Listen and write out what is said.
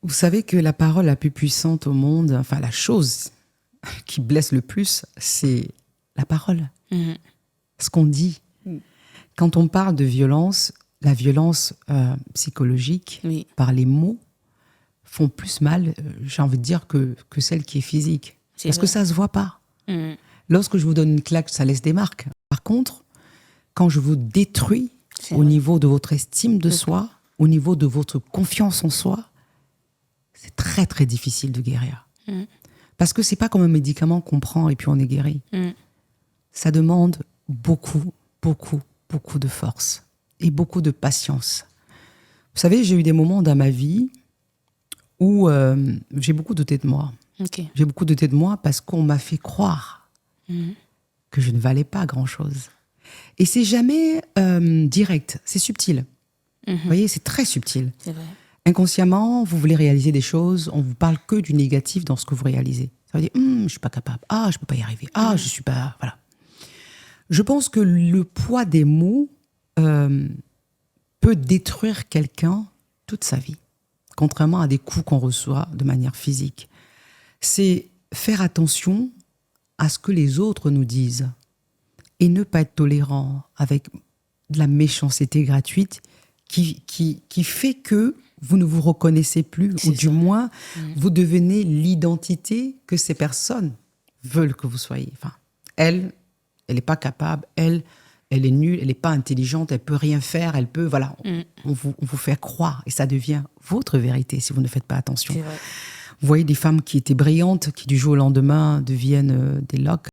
Vous savez que la parole la plus puissante au monde, enfin la chose qui blesse le plus, c'est la parole. Ce qu'on dit. Quand on parle de violence, la violence psychologique, par les mots, font plus mal, j'ai envie de dire, que celle qui est physique. Parce que ça ne se voit pas. Lorsque je vous donne une claque, ça laisse des marques. Par contre, quand je vous détruis au niveau de votre estime de soi, au niveau de votre confiance en soi, c'est très, très difficile de guérir. Parce que ce n'est pas comme un médicament qu'on prend et puis on est guéri. Ça demande beaucoup, beaucoup, beaucoup de force et beaucoup de patience. Vous savez, j'ai eu des moments dans ma vie où j'ai beaucoup douté de moi. J'ai beaucoup douté de moi parce qu'on m'a fait croire que je ne valais pas grand-chose. Et c'est jamais direct, c'est subtil. Vous voyez, c'est très subtil. C'est vrai. Inconsciemment, vous voulez réaliser des choses, on vous parle que du négatif dans ce que vous réalisez. Ça veut dire, je suis pas capable, je peux pas y arriver, je suis pas... Voilà. Je pense que le poids des mots peut détruire quelqu'un toute sa vie, contrairement à des coups qu'on reçoit de manière physique. C'est faire attention à ce que les autres nous disent et ne pas être tolérant avec de la méchanceté gratuite qui fait que vous ne vous reconnaissez plus, ou du moins, vous devenez l'identité que ces personnes veulent que vous soyez. Enfin, elle n'est pas capable, elle est nulle, elle n'est pas intelligente, elle peut rien faire, elle peut... Voilà, on vous fait croire, et ça devient votre vérité si vous ne faites pas attention. Vous voyez des femmes qui étaient brillantes, qui du jour au lendemain deviennent des loques.